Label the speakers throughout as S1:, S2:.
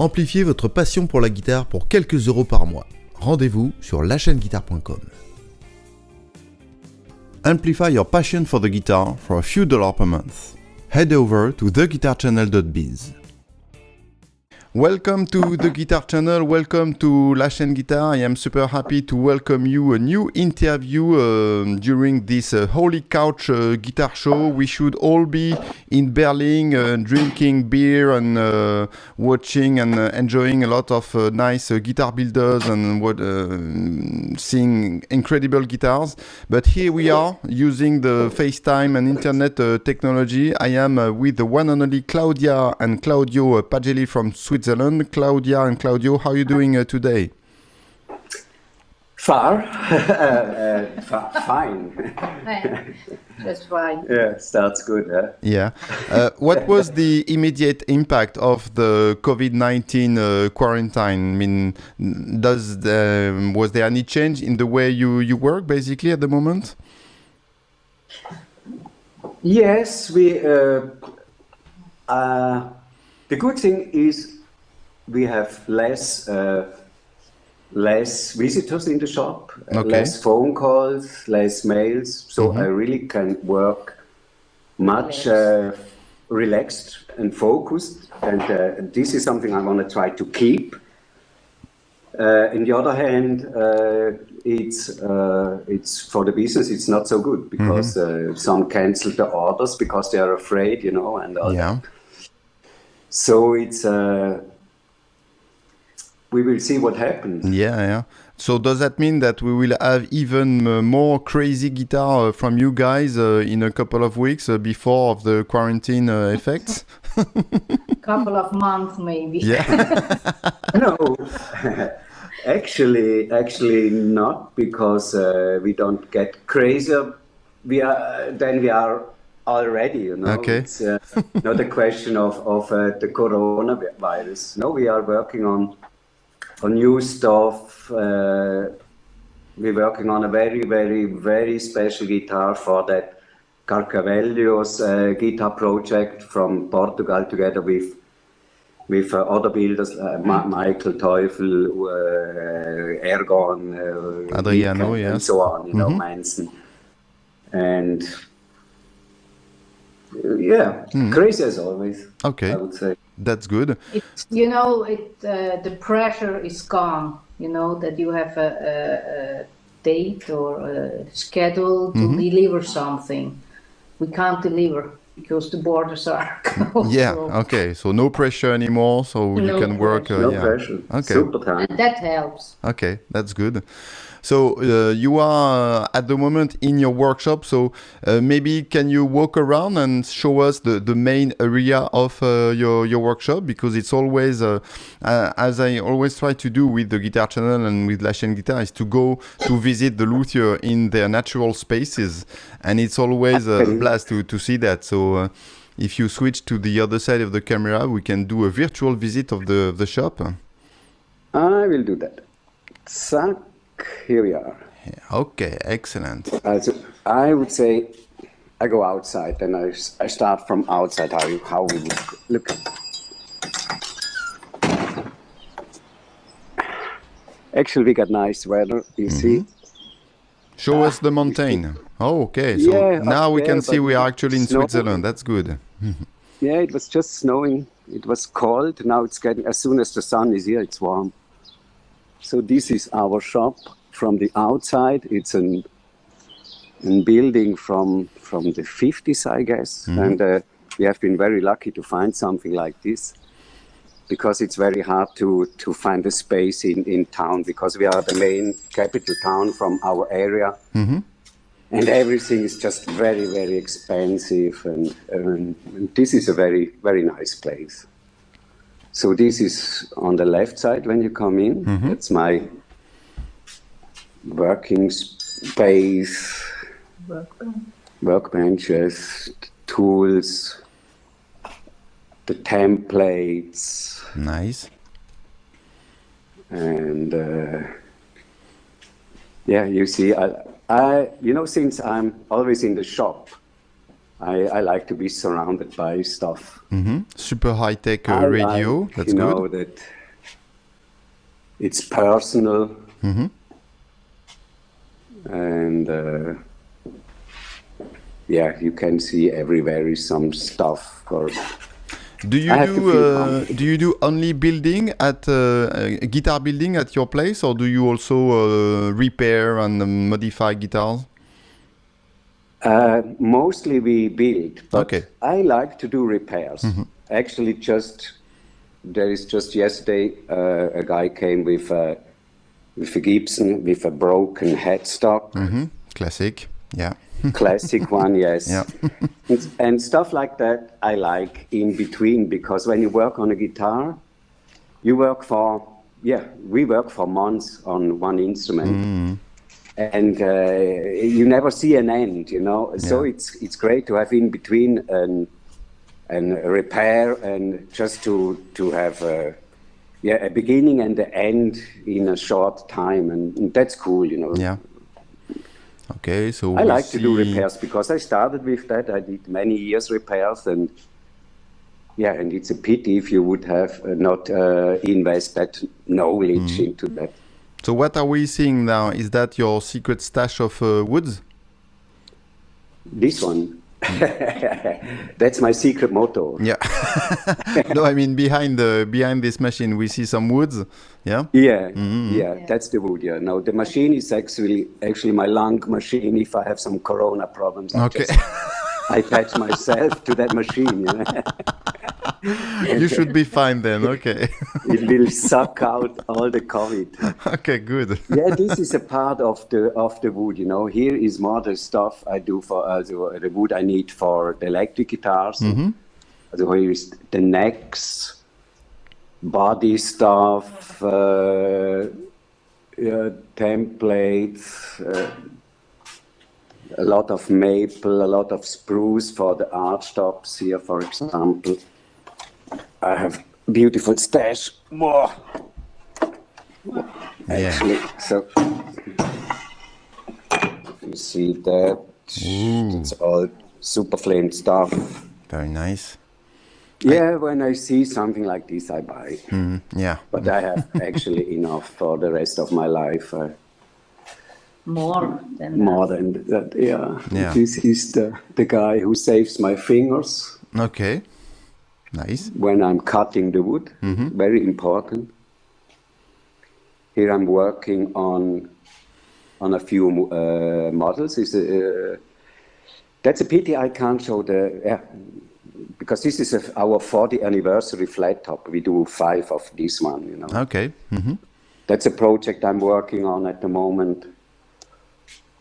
S1: Amplifiez votre passion pour la guitare pour quelques euros par mois. Rendez-vous sur lachaîneguitare.com. Amplify your passion for the guitar for a few dollars per month. Head over to theguitarchannel.biz. Welcome to the Guitar Channel, welcome to La Chaîne Guitare. I am super happy to welcome you a new interview during this Holy Couch Guitar Show. We should all be in Berlin drinking beer and watching and enjoying a lot of nice guitar builders and seeing incredible guitars. But here we are using the FaceTime and internet technology. I am with the one and only Claudia and Claudio Pagelli from Switzerland. Claudia and Claudio, how are you doing today?
S2: Fine.
S3: Just fine.
S2: Yeah, starts good. Huh?
S1: Yeah. What was the immediate impact of the COVID-19 quarantine? I mean, was there any change in the way you work basically at the moment?
S2: Yes, the good thing is we have less visitors in the shop, less phone calls, less mails, so I really can work much relaxed and focused, and this is something I want to try to keep. On the other hand, it's for the business it's not so good because some cancel the orders because they are afraid, and all that. So it's we will see what happens. Yeah.
S1: So does that mean that we will have even more crazy guitar from you guys in a couple of weeks before of the quarantine effects?
S3: Couple of months maybe.
S1: Yeah.
S2: No, actually not, because we don't get crazier. We are already, Okay. It's not a question of the coronavirus. No, we are working on new stuff. We're working on a very, very, very special guitar for that Carcavello's guitar project from Portugal, together with other builders, Michael Teufel, Ergon,
S1: Adriano,
S2: and so on, Manson. And crazy as always.
S1: Okay,
S2: I would say.
S1: That's good.
S3: The pressure is gone. That you have a date or a schedule to deliver something. We can't deliver because the borders are closed.
S1: Yeah. Okay. So no pressure anymore. So you can work.
S2: No pressure.
S1: Okay.
S2: Super time.
S3: And that helps.
S1: Okay, that's good. So you are at the moment in your workshop. So maybe can you walk around and show us the main area of your workshop? Because it's always, as I always try to do with the Guitar Channel and with La Chaîne Guitare, is to go to visit the luthier in their natural spaces. And it's always a blast to see that. So if you switch to the other side of the camera, we can do a virtual visit of the shop.
S2: I will do that. So, here we are.
S1: Okay, excellent.
S2: I would say I go outside, and I start from outside. How we would look. Actually, we got nice weather. You see.
S1: Show us the mountain. Oh, okay. So now we can see we are actually in Switzerland. That's good.
S2: Yeah, it was just snowing. It was cold. Now it's getting. As soon as the sun is here, it's warm. So this is our shop from the outside. It's a building from the 50s, I guess. And we have been very lucky to find something like this, because it's very hard to find a space in town, because we are the main capital town from our area. And everything is just very, very expensive. And this is a very, very nice place. So this is on the left side when you come in. That's my working space, workbenches, tools, the templates.
S1: Nice.
S2: And you see, I since I'm always in the shop, I like to be surrounded by stuff.
S1: Super high-tech
S2: I
S1: radio.
S2: like,
S1: That's
S2: you know,
S1: good.
S2: that it's personal. And yeah, you can see everywhere is some stuff. Or
S1: Do you do only building at guitar building at your place, or do you also repair and modify guitars?
S2: Mostly we build, but
S1: Okay.
S2: I like to do repairs. Actually, there is just yesterday a guy came with a Gibson with a broken headstock.
S1: Classic. Yeah.
S2: Classic one, yes.
S1: Yeah.
S2: And stuff like that I like in between, because when you work on a guitar, we work for months on one instrument. And you never see an end, you know. So it's great to have in between and a repair, and just to have a beginning and the end in a short time, and that's cool, you know.
S1: Yeah. Okay, so
S2: I like to do repairs because I started with that. I did many years repairs, and it's a pity if you would have not invest that knowledge into that.
S1: So what are we seeing now? Is that your secret stash of woods?
S2: This one. That's my secret motto.
S1: Yeah. No, I mean behind this machine we see some woods. Yeah.
S2: Yeah, that's the wood. Yeah. No, the machine is actually my lung machine. If I have some corona problems, I attach myself to that machine. You know?
S1: You should be fine then. Okay.
S2: It will suck out all the COVID.
S1: Okay, good.
S2: Yeah, this is a part of the wood. You know, here is more the stuff I do for the wood I need for the electric guitars. So here is the necks, body stuff, templates, a lot of maple, a lot of spruce for the arch tops here, for example. I have beautiful stash. Whoa. Actually, so you see that. It's all super flame stuff.
S1: Very nice.
S2: Yeah, when I see something like this, I buy.
S1: Yeah.
S2: But I have actually enough for the rest of my life.
S3: More than
S2: that, yeah.
S1: Yeah.
S2: This is the guy who saves my fingers.
S1: Okay. Nice.
S2: When I'm cutting the wood. Very important. Here I'm working on a few models. That's a pity I can't show because this is our 40th anniversary flat top. We do 5 of this one, you know.
S1: Okay.
S2: That's a project I'm working on at the moment.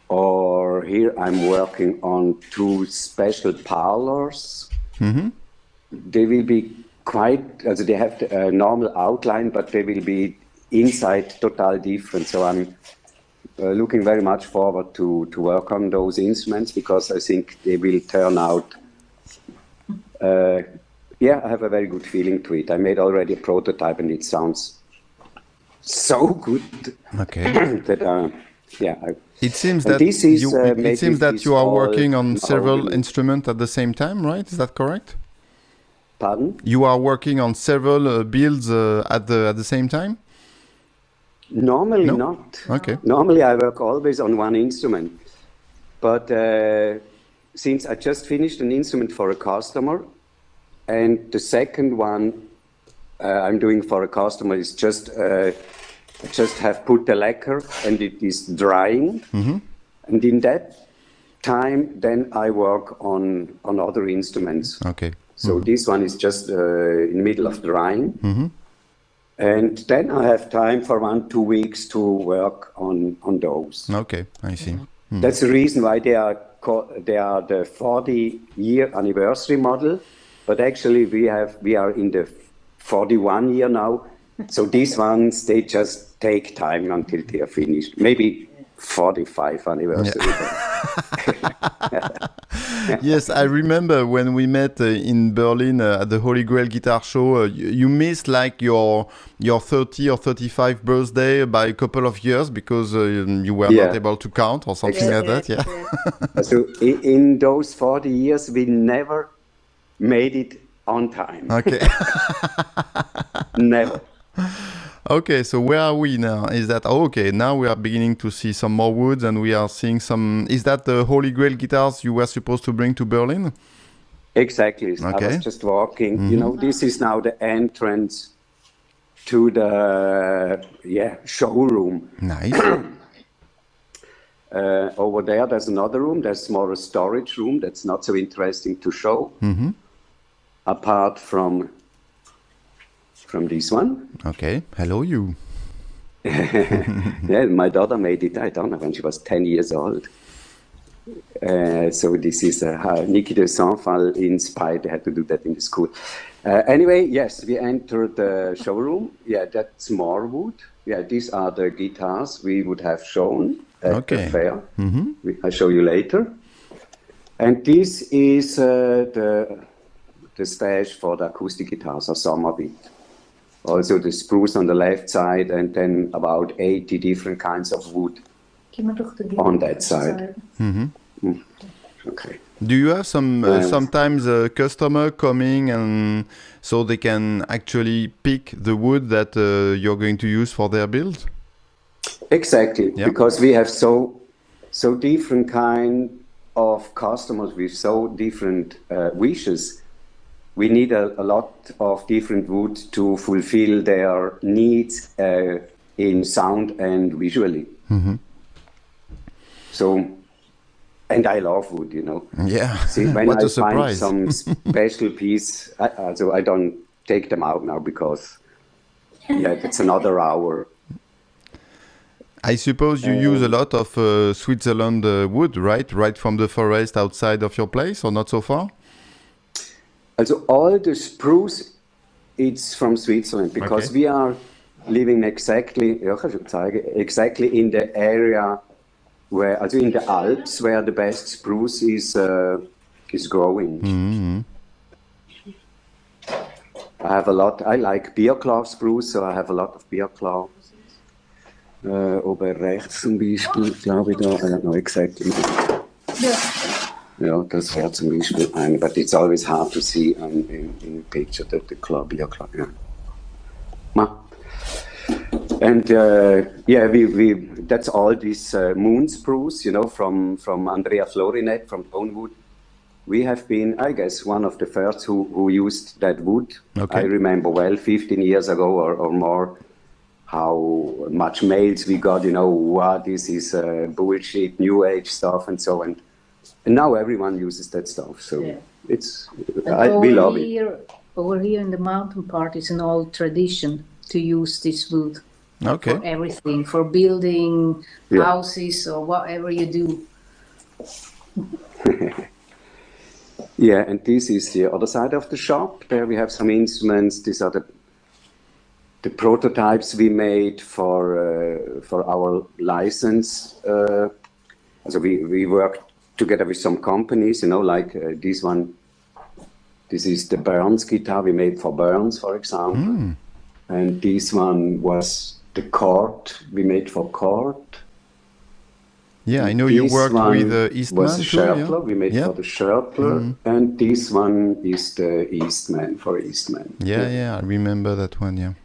S2: Or here I'm working on 2 special parlors. They will be they have a normal outline, but they will be inside totally different. So I'm looking very much forward to work on those instruments, because I think they will turn out. I have a very good feeling to it. I made already a prototype, and it sounds so good.
S1: Okay.
S2: That
S1: it seems that you are working on several instruments at the same time, right? Is that correct?
S2: Pardon?
S1: You are working on several builds at the same time?
S2: Normally not.
S1: Okay.
S2: Normally I work always on one instrument. But since I just finished an instrument for a customer, and the second one I'm doing for a customer is just have put the lacquer and it is drying. And in that time, then I work on other instruments.
S1: Okay.
S2: So this one is just in the middle of drying. And then I have time for 1-2 weeks to work on those.
S1: Okay, I see.
S2: That's the reason why they are the 40-year anniversary model, but actually we are in the 41 year now. So these ones, they just take time until they are finished. Maybe 45 anniversary.
S1: Yes, I remember when we met in Berlin at the Holy Grail Guitar Show. You missed like your 30 or 35 birthday by a couple of years because you were not able to count or something like that. Yeah.
S2: So in those 40 years, we never made it on time.
S1: Okay.
S2: Never.
S1: Okay, so where are we now? Is that okay? Now we are beginning to see some more woods, and we are seeing some. Is that the Holy Grail guitars you were supposed to bring to Berlin?
S2: Exactly.
S1: Okay.
S2: I was just walking. You know, this is now the entrance to the showroom.
S1: Nice.
S2: Over there's another room. There's more a storage room. That's not so interesting to show. Apart from this one.
S1: Okay. Hello, you.
S2: Yeah, my daughter made it, I don't know, when she was 10 years old. So this is Niki de Saint-Phal inspired. They had to do that in the school. Anyway, yes, we entered the showroom. Yeah, that's more wood. Yeah, these are the guitars we would have shown at the fair. I'll show you later. And this is the stage for the acoustic guitars, or Sommerbeat. Also the spruce on the left side, and then about 80 different kinds of wood on that side. Okay.
S1: Do you have some sometimes a customer coming and so they can actually pick the wood that you're going to use for their build?
S2: Exactly, because we have so different kind of customers with so different wishes. We need a lot of different wood to fulfill their needs in sound and visually. So, and I love wood, you know.
S1: Yeah.
S2: See, when
S1: what
S2: I
S1: a surprise.
S2: find some special piece, I don't take them out now because, it's another hour.
S1: I suppose you use a lot of Switzerland wood, right? Right from the forest outside of your place, or not so far?
S2: Also all the spruce, it's from Switzerland because we are living exactly in the area where, also in the Alps, where the best spruce is growing. I like Birklau spruce, so I have a lot of Birklau. Oben rechts zum Beispiel, glaube ich da, I don't know exactly. Yeah, das wäre zum Beispiel eine, but it's always hard to see in a picture that the Claudia. And we that's all this moon spruce, you know, from Andrea Florinet from Tonewood. We have been, I guess, one of the first who used that wood. I remember well 15 years ago or more how much mails we got, you know, wow, this is bullshit, new age stuff and so on. And now everyone uses that stuff, so we love it.
S3: Over here in the mountain part is an old tradition to use this wood for everything, for building houses or whatever you do.
S2: Yeah, and this is the other side of the shop. There we have some instruments. These are the prototypes we made for our license. So we worked together with some companies, you know, like this one. This is the Burns guitar we made for Burns, for example. And this one was the chord we made for chord.
S1: Yeah, I know you worked with Eastman
S2: was
S1: too.
S2: Schertler, we made for the Schertler. And this one is the Eastman, for Eastman.
S1: Yeah, I remember that one,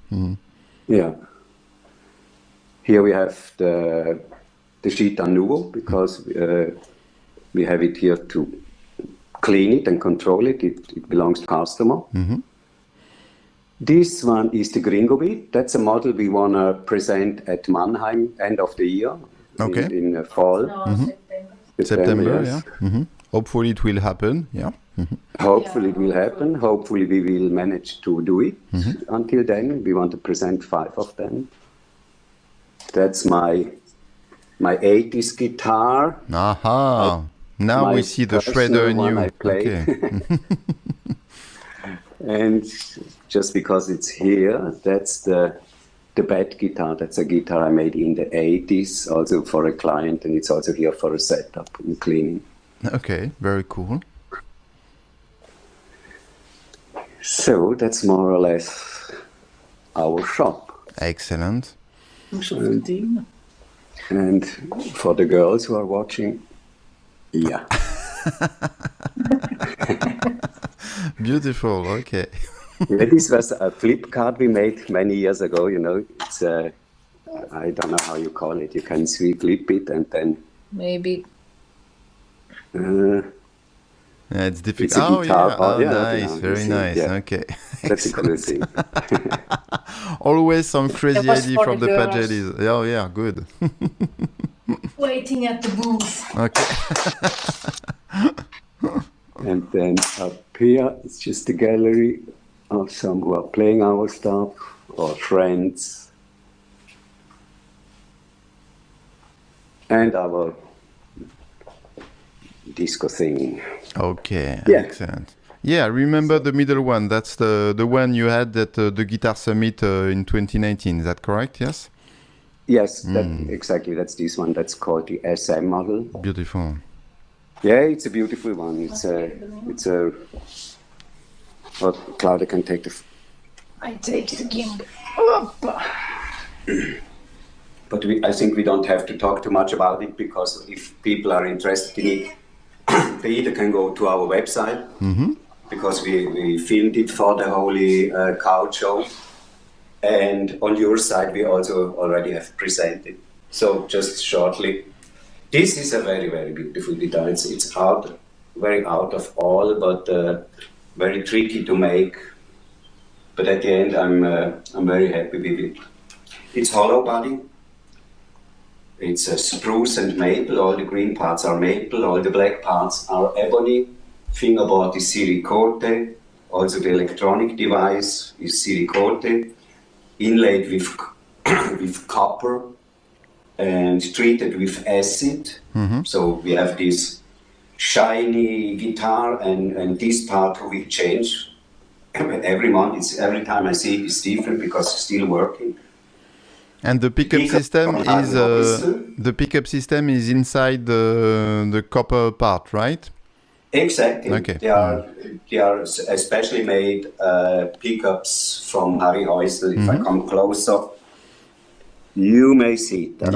S2: Yeah. Here we have the sheet à nouveau, because we have it here to clean it and control it. It belongs to customer. This one is the Gringo Beat. That's a model we want to present at Mannheim end of the year, in fall.
S1: September,
S2: yes.
S1: Hopefully it will happen,
S2: Hopefully it will happen. Hopefully we will manage to do it. Until then, we want to present 5 of them. That's my 80s guitar.
S1: Aha! Now we see the shredder in you.
S2: I play. And just because it's here, that's the bad guitar. That's a guitar I made in the 80s, also for a client, and it's also here for a setup and cleaning.
S1: Okay, very cool.
S2: So that's more or less our shop.
S1: Excellent.
S2: And for the girls who are watching, yeah.
S1: Beautiful, okay.
S2: Yeah, this was a flip card we made many years ago, you know. It's I don't know how you call it. You can flip it and then...
S3: Maybe.
S1: Yeah, it's difficult.
S2: It's a guitar part.
S1: Oh, nice, very nice.
S2: Yeah.
S1: Okay.
S2: That's a good thing.
S1: Always some crazy
S3: That was
S1: idea
S3: for
S1: from
S3: the
S1: the
S3: girls.
S1: Pagellis. Oh, yeah, good.
S3: Waiting at the booth.
S1: Okay.
S2: And then up here, it's just a gallery of some who are playing our stuff or friends. And our disco thing.
S1: Okay,
S2: Yeah.
S1: excellent. Yeah, I remember the middle one. That's the one you had at the Guitar Summit in 2019. Is that correct? Yes?
S2: Yes, exactly. That's this one. That's called the SM model.
S1: Beautiful.
S2: Yeah, it's a beautiful one. It's a. Well, Claudia can take the.
S3: I take it again.
S2: But I think we don't have to talk too much about it, because if people are interested in it, they either can go to our website, because we filmed it for the Holy Grail Show, and on your side we also already have presented. So just shortly, this is a very, very beautiful guitar. It's very out of all, but very tricky to make. But at the end, I'm very happy with it. It's hollow body. It's a spruce and maple. All the green parts are maple. All the black parts are ebony. Fingerboard is silicote. Also the electronic device is silicote. Inlaid with copper and treated with acid. So we have this shiny guitar, and this part we change every month. Every time I see it, it's different because it's still working.
S1: And the pickup system is inside the copper part, right?
S2: Exactly.
S1: Okay.
S2: They are especially made pickups from Harry Heusel. If I come closer, you may see it.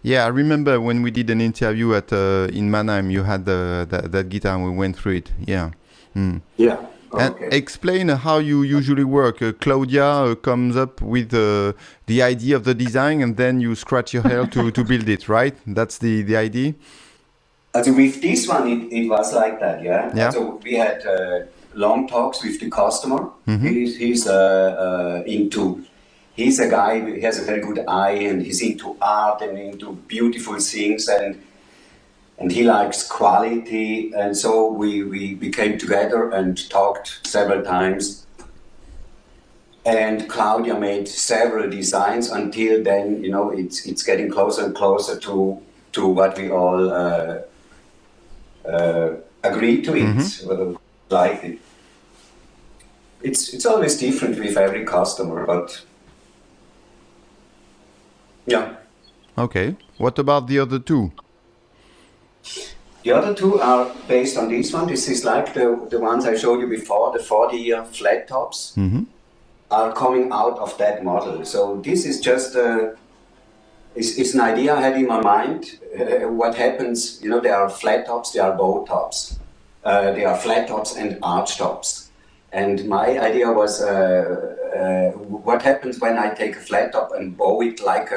S1: Yeah, I remember when we did an interview at in Mannheim, you had that guitar and we went through it. Yeah.
S2: Yeah.
S1: And
S2: Okay.
S1: explain how you usually work. Claudia comes up with the idea of the design, and then you scratch your hair to build it, right? That's the idea?
S2: So with this one, it was like that, yeah?
S1: Yeah.
S2: So we had long talks with the customer. He's a guy who has a very good eye, and he's into art and into beautiful things, and he likes quality, and so we came together and talked several times. And Claudia made several designs until then, you know, it's getting closer and closer to what we all agreed to it, like it. It's always different with every customer, but yeah.
S1: Okay. What about the other two?
S2: The other two are based on this one. This is like the ones I showed you before, the 40-year flat tops are coming out of that model. So this is just it's an idea I had in my mind. What happens, you know, there are flat tops, there are bow tops. There are flat tops and arch tops. And my idea was what happens when I take a flat top and bow it like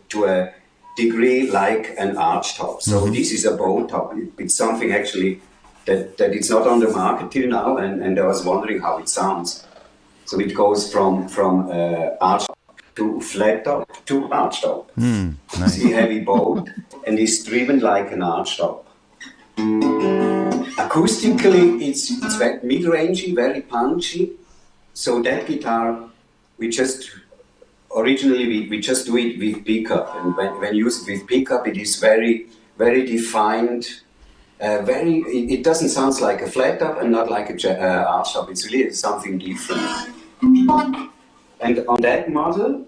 S2: to a degree like an arch top. So this is a bow top. It's something actually that it's not on the market till now, and I was wondering how it sounds. So it goes from arch to flat top to arch top.
S1: Nice.
S2: See, heavy bow, and it's driven like an arch top. Acoustically, it's very mid-rangey, very punchy. So that guitar, originally we just do it with pickup, and when used with pickup, it is very, very defined. It doesn't sound like a flat top and not like a arch top. It's really something different. And on that model,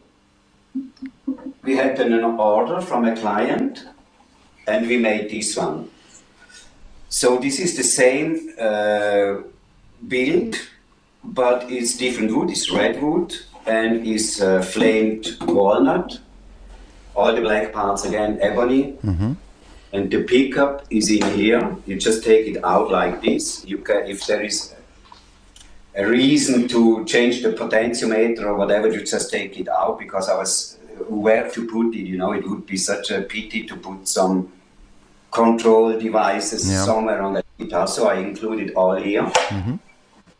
S2: we had an order from a client, and we made this one. So this is the same build, but it's different wood. It's redwood and it's flamed walnut. All the black parts again, ebony. And the pickup is in here. You just take it out like this. You can, if there is a reason to change the potentiometer or whatever, you just take it out, because I was where to put it. You know, it would be such a pity to put some control devices somewhere on the guitar. So I included all here.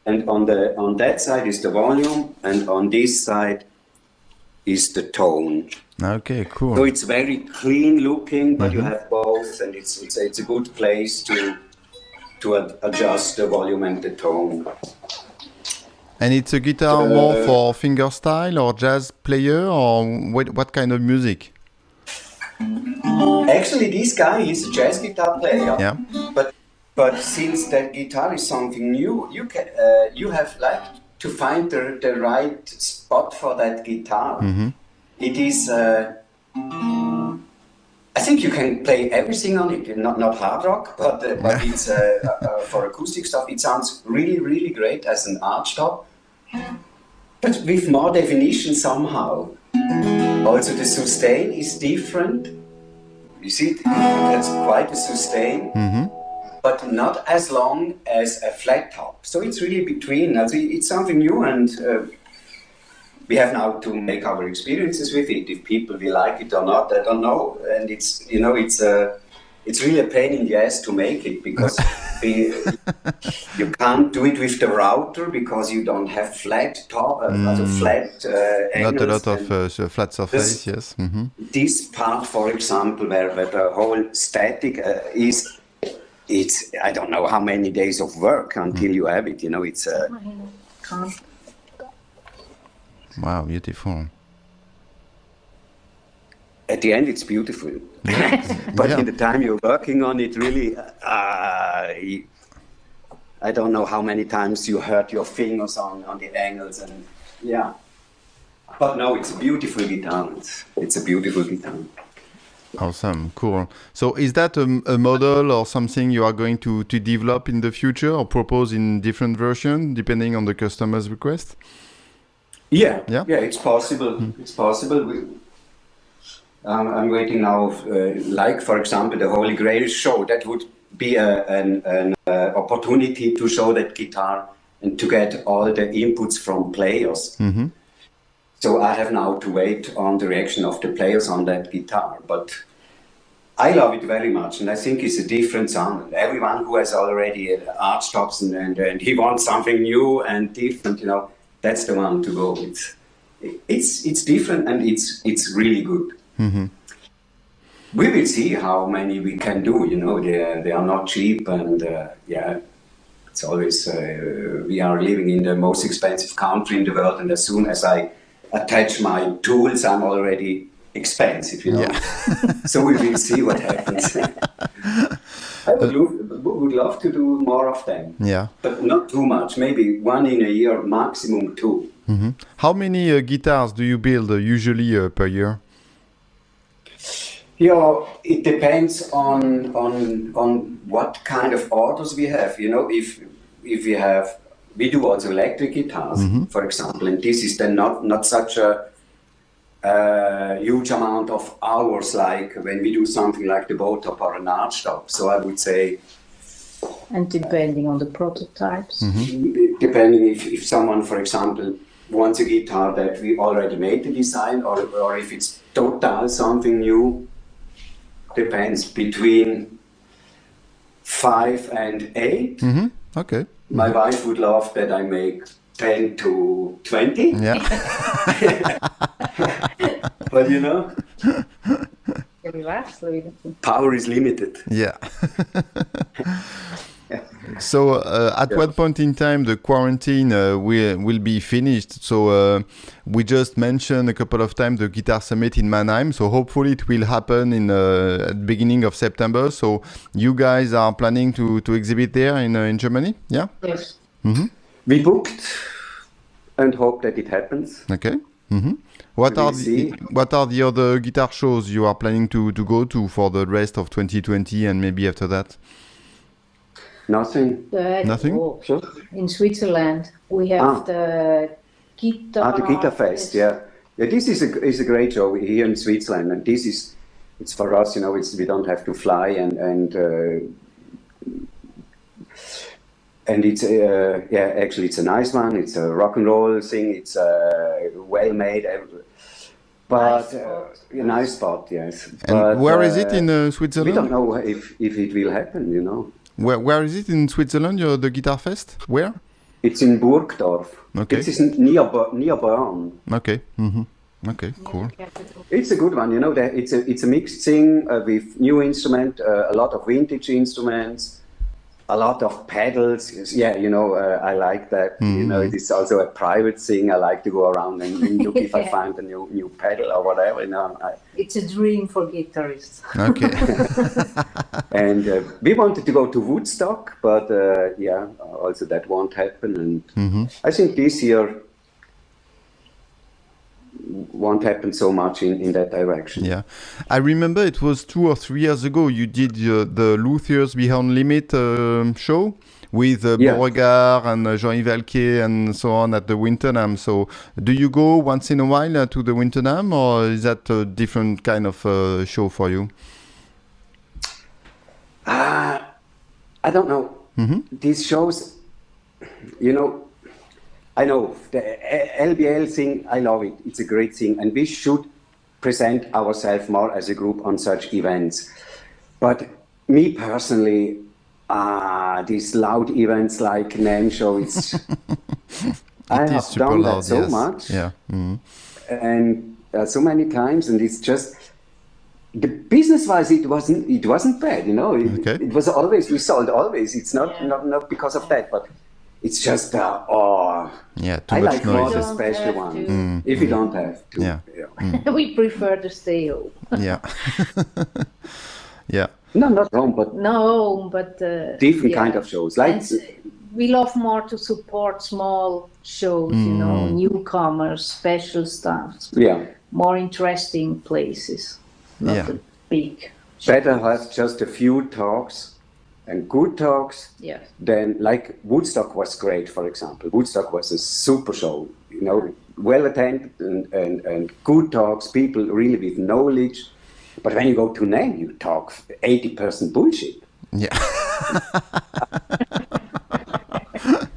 S2: And on that side is the volume, and on this side is the tone.
S1: Okay, cool.
S2: So it's very clean looking, but you have both, and it's a good place to adjust the volume and the tone.
S1: And it's a guitar more for fingerstyle or jazz player, or what kind of music?
S2: Actually, this guy is a jazz guitar player.
S1: Yeah.
S2: But since that guitar is something new, you have like to find the right spot for that guitar. It is. I think you can play everything on it. Not hard rock, but it's for acoustic stuff. It sounds really, really great as an archtop, but with more definition somehow. Also, the sustain is different. You see, that's quite a sustain. But not as long as a flat top. So it's really between. It's something new, and we have now to make our experiences with it. If people will like it or not, I don't know. And it's really a pain in the ass to make it, because you can't do it with the router because you don't have flat top, flat angles.
S1: Not a lot of flat surface. Yes.
S2: This part, for example, where the whole static is. It's, I don't know how many days of work until you have it, you know, it's...
S1: Wow, beautiful.
S2: At the end, it's beautiful. But in the time you're working on it, really, I don't know how many times you hurt your fingers on the angles, and But no, it's a beautiful guitar. It's a beautiful guitar.
S1: Awesome, cool. So is that a model or something you are going to develop in the future or propose in different versions depending on the customer's request? Yeah,
S2: it's possible. It's possible. I'm waiting now, like for example, the Holy Grail show. That would be an opportunity to show that guitar and to get all the inputs from players. So I have now to wait on the reaction of the players on that guitar, but I love it very much, and I think it's a different sound. Everyone who has already archtops and he wants something new and different, you know, that's the one to go. It's different, and it's really good. We will see how many we can do. You know, they are not cheap, and it's always we are living in the most expensive country in the world, and as soon as I attach my tools, I'm already expensive, you know. So we will see what happens. I would love to do more of them. But not too much. Maybe one in a year, maximum two.
S1: How many guitars do you build usually per year?
S2: It depends on what kind of orders we have. You know, if we do also electric guitars, for example, and this is then not such a huge amount of hours like when we do something like the bow top or an arch top. So I would say...
S3: And depending on the prototypes.
S2: Depending if someone, for example, wants a guitar that we already made the design, or if it's total something new, depends, between 5 and 8.
S1: Okay.
S2: My wife would love that I make 10 to 20. But you know, power is limited.
S1: So at what point in time the quarantine will be finished? So we just mentioned a couple of times the Guitar Summit in Mannheim. So hopefully it will happen in at the beginning of September. So you guys are planning to exhibit there in Germany? Yeah?
S3: Yes.
S2: We booked and hope that it happens.
S1: Okay. What are the other guitar shows you are planning to go to for the rest of 2020 and maybe after that?
S2: Nothing.
S1: Nothing?
S2: Sure.
S3: In Switzerland, we have the guitar.
S2: The Guitar Fest, yeah. Yeah, this is a great show here in Switzerland, and it's for us, we don't have to fly, and it's actually it's a nice one. It's a rock and roll thing. It's well made, but nice spot, yes.
S1: And
S2: but,
S1: where is it in Switzerland?
S2: We don't know if it will happen,
S1: Where is it in Switzerland? The Guitar Fest? Where?
S2: It's in Burgdorf.
S1: Okay.
S2: It's near Bern.
S1: Okay. Mm-hmm. Okay. Cool.
S2: It's a good one. It's a mixed thing with new instrument, a lot of vintage instruments, a lot of pedals. Yeah, I like that. It is also a private thing. I like to go around and look if I find a new pedal or whatever.
S3: It's a dream for guitarists.
S1: Okay.
S2: And we wanted to go to Woodstock, but also that won't happen. And I think this year won't happen so much in that direction.
S1: Yeah, I remember it was 2 or 3 years ago you did the Luthiers Beyond Limit show with Beauregard and Jean-Yves Alquier and so on at the Winter NAMM. So do you go once in a while to the Winter NAMM, or is that a different kind of show for you?
S2: I don't know. These shows, I know the LBL thing, I love it. It's a great thing, and we should present ourselves more as a group on such events. But me personally, these loud events like NAMM show, I have done that so much, and so many times, and it's just the business-wise, it wasn't bad, It was always, we sold always. It's not because of that, but it's just
S1: too
S2: I
S1: much
S2: like more
S1: noise.
S2: the special one. If you don't have to,
S3: We prefer to stay home.
S1: Yeah. Yeah.
S2: No, not wrong, but different kind of shows. Like
S3: we love more to support small shows, newcomers, special stuff.
S2: Yeah.
S3: More interesting places. Not the big.
S2: Better have just a few talks. And good talks, then like Woodstock was great, for example. Woodstock was a super show, well attended and good talks, people really with knowledge. But when you go to NAMM, you talk 80% bullshit.
S1: Yeah.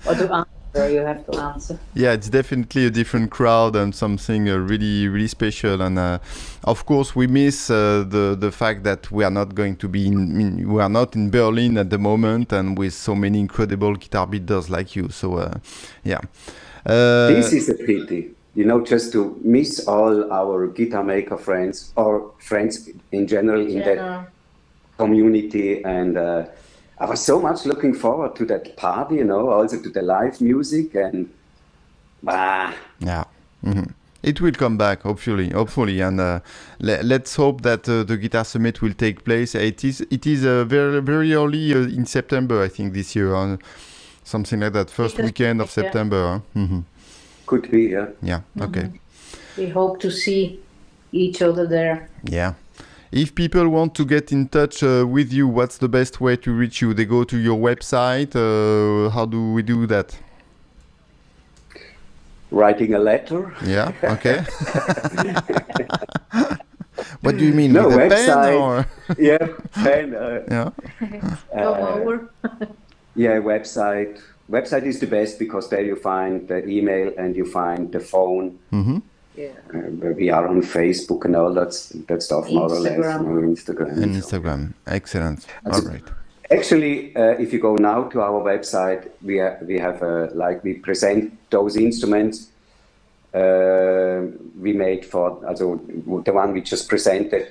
S3: Or to answer, you have to answer.
S1: Yeah, it's definitely a different crowd and something really, really special. And of course, we miss the fact that we are not going to be we are not in Berlin at the moment, and with so many incredible guitar builders like you. So,
S2: this is a pity, just to miss all our guitar maker friends or friends in general in that community. And I was so much looking forward to that party, also to the live music, and
S1: it will come back, hopefully, and let's hope that the Guitar Summit will take place. It is very, very early in September, I think, this year, something like that, first weekend of September.
S2: Could be, yeah.
S1: Yeah. Okay.
S3: We hope to see each other there.
S1: Yeah. If people want to get in touch with you, what's the best way to reach you? They go to your website. How do we do that?
S2: Writing a letter.
S1: Yeah, okay. What do you mean?
S2: No,
S1: with a
S2: website.
S1: pen or?
S2: Yeah, pen. Website. Website is the best because there you find the email and you find the phone. We are on Facebook and all that stuff, more or less.
S1: Instagram. Excellent. All right.
S2: Actually, if you go now to our website, we have we present those instruments we made for, also the one we just presented.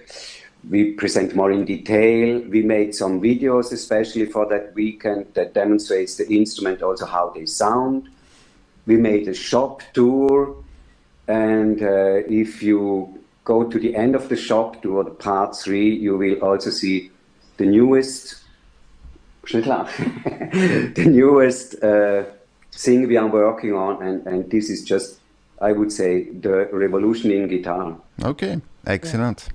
S2: We present more in detail. We made some videos especially for that weekend that demonstrates the instrument, also how they sound. We made a shop tour, and if you go to the end of the shop tour, the part 3, you will also see the newest the newest thing we are working on, and this is just, I would say, the revolution in guitar.
S1: Okay, excellent.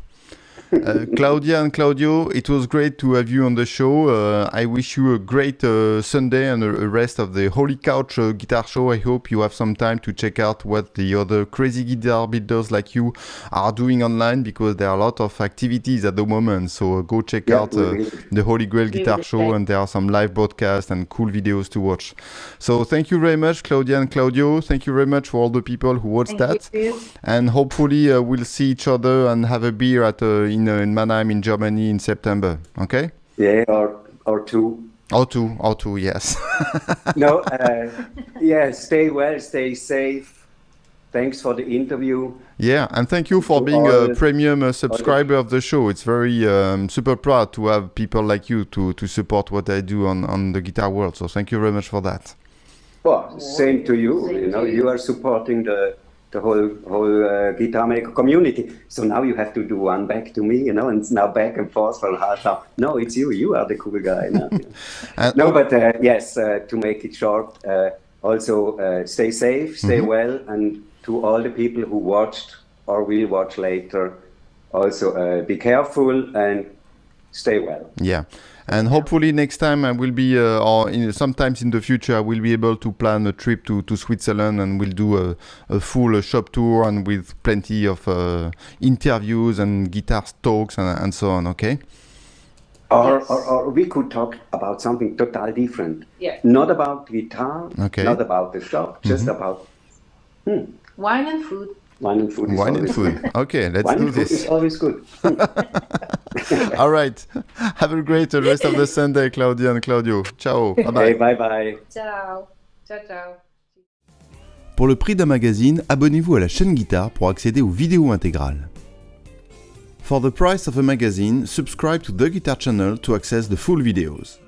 S1: Claudia and Claudio, it was great to have you on the show. I wish you a great Sunday and a rest of the Holy Couch Guitar Show. I hope you have some time to check out what the other crazy guitar builders like you are doing online, because there are a lot of activities at the moment. So go check out the Holy Grail Guitar Show, and there are some live broadcasts and cool videos to watch. So thank you very much, Claudia and Claudio. Thank you very much for all the people who watched that. And hopefully we'll see each other and have a beer at in Mannheim in Germany in September. Okay?
S2: Yeah, or two.
S1: Or two, yes.
S2: No, yeah, stay well, stay safe. Thanks for the interview.
S1: Yeah, and thank you for being a premium subscriber of the show. It's very super proud to have people like you to support what I do on the guitar world. So thank you very much for that.
S2: Well, same to you. You know, you are supporting the whole guitar maker community. So now you have to do one back to me, you know, and it's now back and forth for a half hour. No, it's you. You are the cool guy. No, no, but yes, to make it short, also stay safe, stay well, and to all the people who watched or will watch later, also be careful and stay well.
S1: Yeah. And hopefully next time I will be, sometimes in the future, I will be able to plan a trip to Switzerland, and we'll do a full shop tour, and with plenty of interviews and guitar talks and so on, okay?
S2: Or we could talk about something totally different.
S3: Yeah.
S2: Not about guitar,
S1: okay.
S2: Not about the shop, just about
S3: wine and food.
S2: Wine and food.
S1: Wine and food. Okay, let's do this.
S2: It's always good.
S1: All right. Have a great rest of the Sunday, Claudia and Claudio. Ciao. Bye bye.
S2: Okay, bye bye.
S3: Ciao. Ciao, ciao.
S1: Pour le prix d'un magazine, abonnez-vous à la chaîne Guitare pour accéder aux vidéos intégrales. For the price of a magazine, subscribe to the Guitar channel to access the full videos.